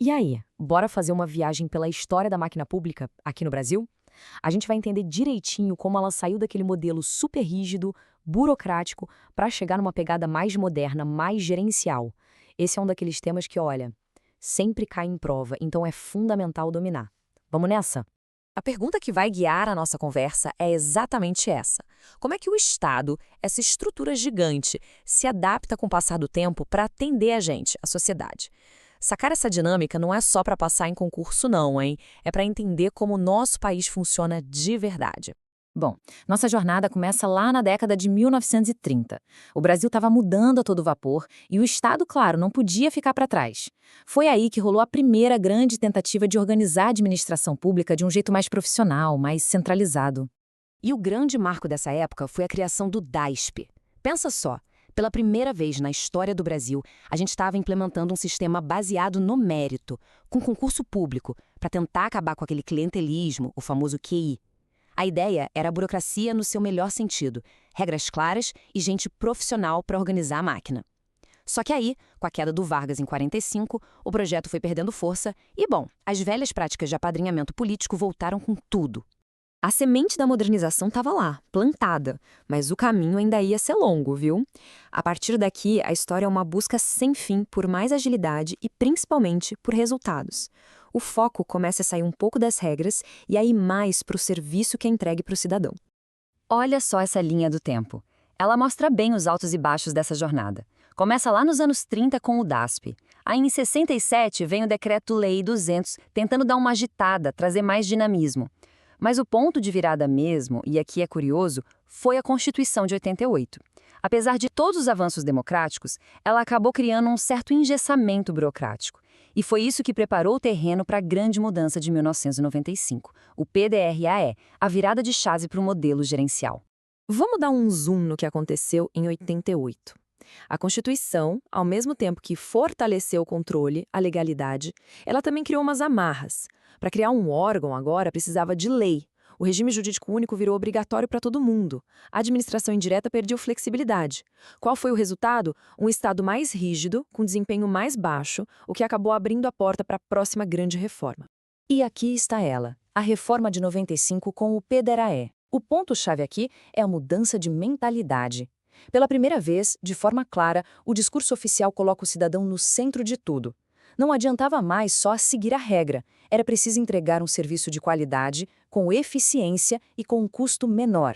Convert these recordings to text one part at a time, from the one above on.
E aí, bora fazer uma viagem pela história da máquina pública aqui no Brasil? A gente vai entender direitinho como ela saiu daquele modelo super rígido, burocrático, para chegar numa pegada mais moderna, mais gerencial. Esse é um daqueles temas que, olha, sempre cai em prova, então é fundamental dominar. Vamos nessa? A pergunta que vai guiar a nossa conversa é exatamente essa. Como é que o Estado, essa estrutura gigante, se adapta com o passar do tempo para atender a gente, a sociedade? Sacar essa dinâmica não é só para passar em concurso não, hein? É para entender como o nosso país funciona de verdade. Bom, nossa jornada começa lá na década de 1930. O Brasil estava mudando a todo vapor e o Estado, claro, não podia ficar para trás. Foi aí que rolou a primeira grande tentativa de organizar a administração pública de um jeito mais profissional, mais centralizado. E o grande marco dessa época foi a criação do DASP. Pensa só, pela primeira vez na história do Brasil, a gente estava implementando um sistema baseado no mérito, com concurso público, para tentar acabar com aquele clientelismo, o famoso QI. A ideia era a burocracia no seu melhor sentido, regras claras e gente profissional para organizar a máquina. Só que aí, com a queda do Vargas em 45, o projeto foi perdendo força e, bom, as velhas práticas de apadrinhamento político voltaram com tudo. A semente da modernização estava lá, plantada, mas o caminho ainda ia ser longo, viu? A partir daqui, a história é uma busca sem fim por mais agilidade e, principalmente, por resultados. O foco começa a sair um pouco das regras e aí mais para o serviço que é entregue para o cidadão. Olha só essa linha do tempo. Ela mostra bem os altos e baixos dessa jornada. Começa lá nos anos 30 com o DASP. Aí em 67 vem o Decreto-Lei 200, tentando dar uma agitada, trazer mais dinamismo. Mas o ponto de virada mesmo, e aqui é curioso, foi a Constituição de 88. Apesar de todos os avanços democráticos, ela acabou criando um certo engessamento burocrático. E foi isso que preparou o terreno para a grande mudança de 1995, o PDRAE, a virada de chave para o modelo gerencial. Vamos dar um zoom no que aconteceu em 88. A Constituição, ao mesmo tempo que fortaleceu o controle, a legalidade, ela também criou umas amarras. Para criar um órgão agora precisava de lei. O regime jurídico único virou obrigatório para todo mundo. A administração indireta perdeu flexibilidade. Qual foi o resultado? Um Estado mais rígido, com desempenho mais baixo, o que acabou abrindo a porta para a próxima grande reforma. E aqui está ela, a reforma de 95 com o PDRAE. O ponto-chave aqui é a mudança de mentalidade. Pela primeira vez, de forma clara, o discurso oficial coloca o cidadão no centro de tudo. Não adiantava mais só seguir a regra, era preciso entregar um serviço de qualidade, com eficiência e com um custo menor.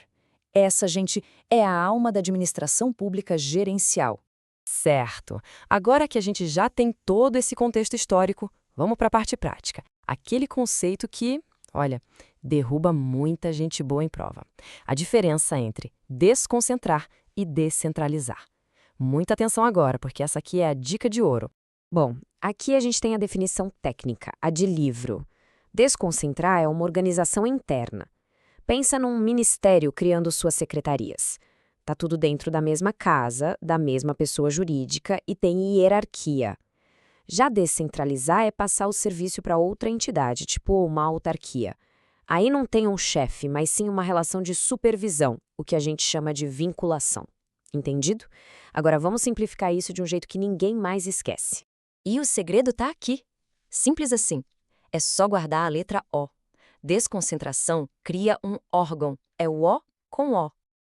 Essa, gente, é a alma da administração pública gerencial. Certo. Agora que a gente já tem todo esse contexto histórico, vamos para a parte prática. Aquele conceito que, olha, derruba muita gente boa em prova. A diferença entre desconcentrar e descentralizar. Muita atenção agora, porque essa aqui é a dica de ouro. Bom, aqui a gente tem a definição técnica, a de livro. Desconcentrar é uma organização interna. Pensa num ministério criando suas secretarias. Tá tudo dentro da mesma casa, da mesma pessoa jurídica e tem hierarquia. Já descentralizar é passar o serviço para outra entidade, tipo uma autarquia. Aí não tem um chefe, mas sim uma relação de supervisão, o que a gente chama de vinculação. Entendido? Agora vamos simplificar isso de um jeito que ninguém mais esquece. E o segredo está aqui. Simples assim. É só guardar a letra O. Desconcentração cria um órgão. É o O com O.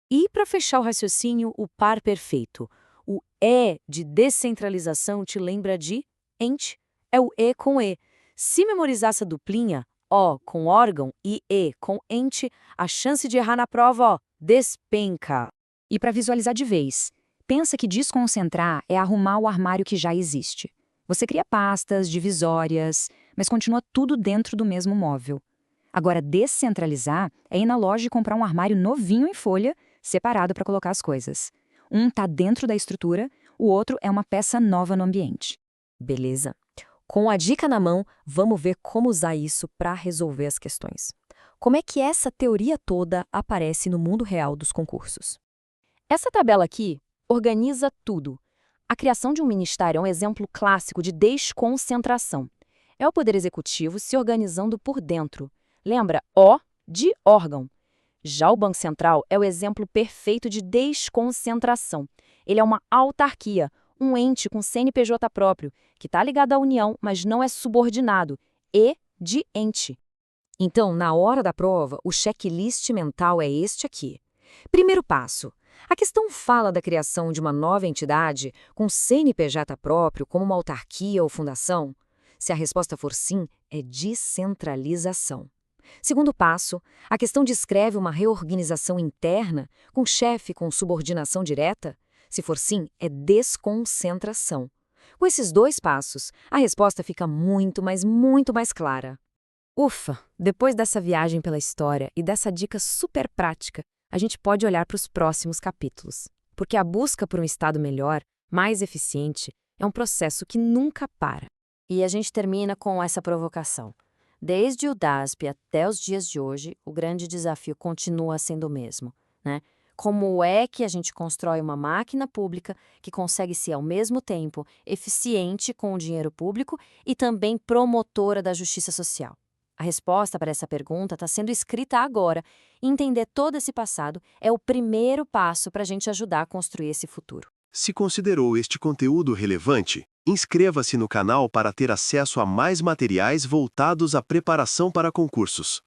E para fechar o raciocínio, o par perfeito. O E de descentralização te lembra de ente. É o E com E. Se memorizar essa duplinha, O com órgão e E com ente, a chance de errar na prova, despenca. E para visualizar de vez, pensa que desconcentrar é arrumar o armário que já existe. Você cria pastas, divisórias, mas continua tudo dentro do mesmo móvel. Agora, descentralizar é ir na loja e comprar um armário novinho em folha, separado para colocar as coisas. Um está dentro da estrutura, o outro é uma peça nova no ambiente. Beleza. Com a dica na mão, vamos ver como usar isso para resolver as questões. Como é que essa teoria toda aparece no mundo real dos concursos? Essa tabela aqui organiza tudo. A criação de um ministério é um exemplo clássico de desconcentração. É o Poder Executivo se organizando por dentro. Lembra? O de órgão. Já o Banco Central é o exemplo perfeito de desconcentração. Ele é uma autarquia, um ente com CNPJ próprio, que está ligado à União, mas não é subordinado, e de ente. Então, na hora da prova, o checklist mental é este aqui. Primeiro passo. A questão fala da criação de uma nova entidade com CNPJ próprio, como uma autarquia ou fundação? Se a resposta for sim, é descentralização. Segundo passo, a questão descreve uma reorganização interna, com chefe com subordinação direta? Se for sim, é desconcentração. Com esses dois passos, a resposta fica muito, mas muito mais clara. Ufa! Depois dessa viagem pela história e dessa dica super prática, a gente pode olhar para os próximos capítulos. Porque a busca por um Estado melhor, mais eficiente, é um processo que nunca para. E a gente termina com essa provocação. Desde o DASP até os dias de hoje, o grande desafio continua sendo o mesmo, né? Como é que a gente constrói uma máquina pública que consegue ser, ao mesmo tempo, eficiente com o dinheiro público e também promotora da justiça social? A resposta para essa pergunta está sendo escrita agora. Entender todo esse passado é o primeiro passo para a gente ajudar a construir esse futuro. Se considerou este conteúdo relevante, inscreva-se no canal para ter acesso a mais materiais voltados à preparação para concursos.